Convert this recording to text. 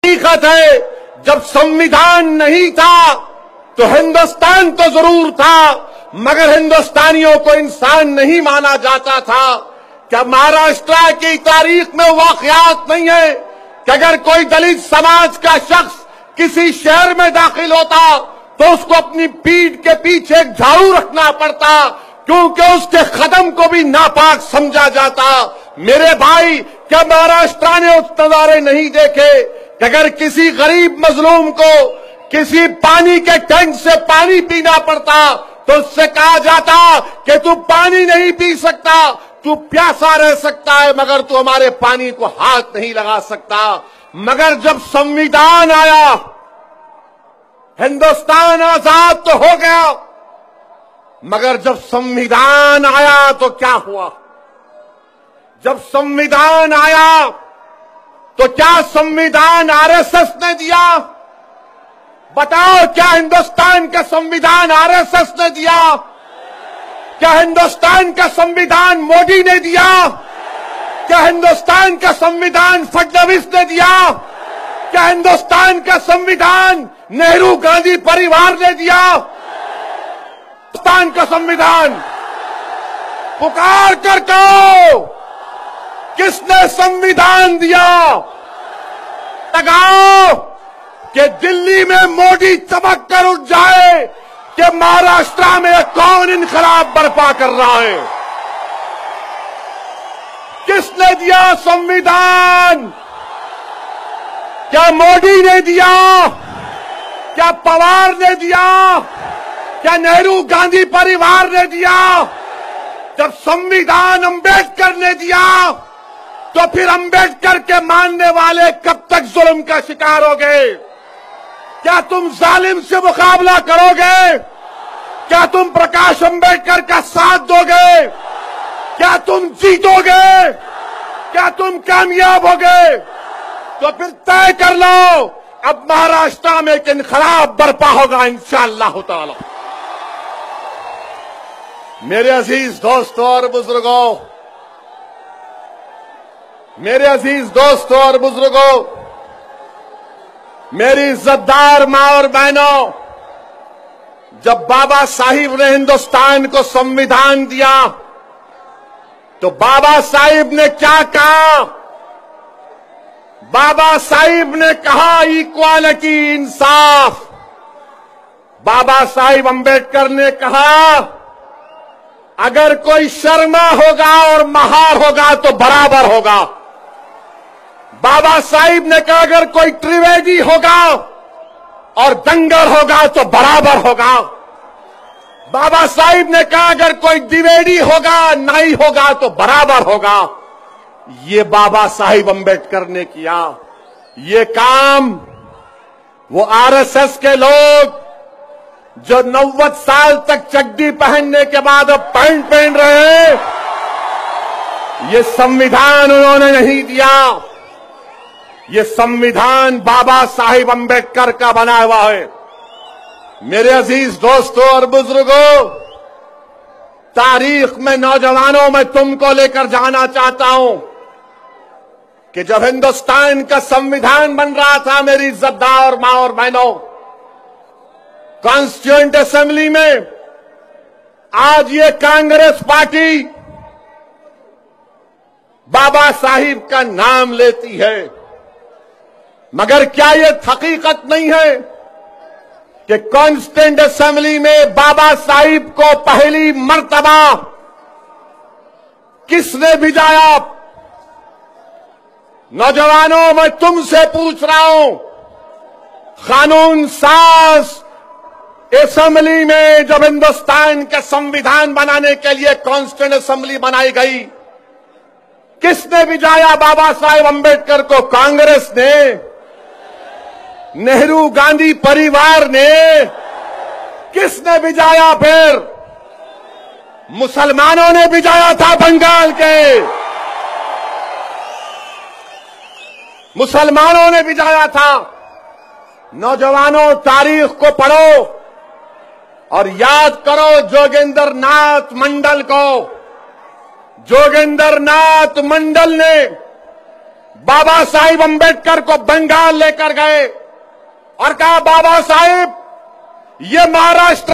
हकीकत है, जब संविधान नहीं था तो हिंदुस्तान तो जरूर था, मगर हिंदुस्तानियों को इंसान नहीं माना जाता था। क्या महाराष्ट्र की तारीख में वाकयात नहीं है कि अगर कोई दलित समाज का शख्स किसी शहर में दाखिल होता तो उसको अपनी पीठ के पीछे एक झाड़ू रखना पड़ता, क्योंकि उसके कदम को भी नापाक समझा जाता। मेरे भाई, क्या महाराष्ट्र ने उस नजारे नहीं देखे कि अगर किसी गरीब मजलूम को किसी पानी के टैंक से पानी पीना पड़ता तो उससे कहा जाता कि तू पानी नहीं पी सकता, तू प्यासा रह सकता है, मगर तू हमारे पानी को हाथ नहीं लगा सकता। मगर जब संविधान आया, हिंदुस्तान आजाद तो हो गया, मगर जब संविधान आया तो क्या हुआ? जब संविधान आया तो क्या संविधान आरएसएस ने दिया? बताओ, क्या हिंदुस्तान का संविधान आरएसएस ने दिया? क्या हिंदुस्तान का संविधान मोदी ने दिया? क्या हिंदुस्तान का संविधान फडणवीस ने दिया? क्या हिंदुस्तान का संविधान नेहरू गांधी परिवार ने दिया? हिंदुस्तान का संविधान पुकार कर कहो, किसने संविधान दिया? लगाओ कि दिल्ली में मोदी चमक कर उठ जाए कि महाराष्ट्र में कौन इनकलाब बर्पा कर रहा है। किसने दिया संविधान? क्या मोदी ने दिया? क्या पवार ने दिया? क्या नेहरू गांधी परिवार ने दिया? जब संविधान अंबेडकर ने दिया तो फिर अंबेडकर के मानने वाले कब तक जुल्म का शिकार हो गए? क्या तुम जालिम से मुकाबला करोगे? क्या तुम प्रकाश अंबेडकर का साथ दोगे? क्या तुम जीतोगे? क्या तुम कामयाब होगे? तो फिर तय कर लो, अब महाराष्ट्र में एक इनकलाब बर्पा होगा इंशाअल्लाह ताला। मेरे अजीज दोस्तों और बुजुर्गों, मेरे अजीज दोस्तों और बुजुर्गों, मेरी इज्जतदार मां और बहनों, जब बाबा साहिब ने हिंदुस्तान को संविधान दिया तो बाबा साहिब ने क्या कहा? बाबा साहिब ने कहा इक्वालिटी, इंसाफ। बाबा साहिब अंबेडकर ने कहा अगर कोई शर्मा होगा और महार होगा तो बराबर होगा। बाबा साहिब ने कहा अगर कोई त्रिवेदी होगा और दंगर होगा तो बराबर होगा। बाबा साहिब ने कहा अगर कोई द्विवेदी होगा, नाई होगा तो बराबर होगा। ये बाबा साहिब अंबेडकर ने किया। ये काम वो आरएसएस के लोग जो 90 साल तक चड्डी पहनने के बाद अब पैंट पहन रहे हैं, ये संविधान उन्होंने नहीं दिया। ये संविधान बाबा साहिब अंबेडकर का बना हुआ है। मेरे अजीज दोस्तों और बुजुर्गों, तारीख में नौजवानों, मैं तुमको लेकर जाना चाहता हूं कि जब हिंदुस्तान का संविधान बन रहा था, मेरी इज्जतदार मां और बहनों, कॉन्स्टिट्यूएंट असेंबली में आज ये कांग्रेस पार्टी बाबा साहिब का नाम लेती है, मगर क्या ये हकीकत नहीं है कि कॉन्स्टिट्यूएंट असेंबली में बाबा साहिब को पहली मर्तबा किसने भिजाया? नौजवानों, मैं तुमसे पूछ रहा हूं, कानून साज असेंबली में जब हिंदुस्तान के संविधान बनाने के लिए कॉन्स्टिट्यूएंट असेंबली बनाई गई, किसने भिजाया बाबा साहेब अंबेडकर को? कांग्रेस ने, नेहरू गांधी परिवार ने। किसने भिजाया फिर? मुसलमानों ने भिजाया था, बंगाल के मुसलमानों ने भिजाया था। नौजवानों, तारीख को पढ़ो और याद करो जोगेंद्र नाथ मंडल को। जोगेंद्र नाथ मंडल ने बाबा साहिब अंबेडकर को बंगाल लेकर गए और कहा बाबा साहिब ये महाराष्ट्र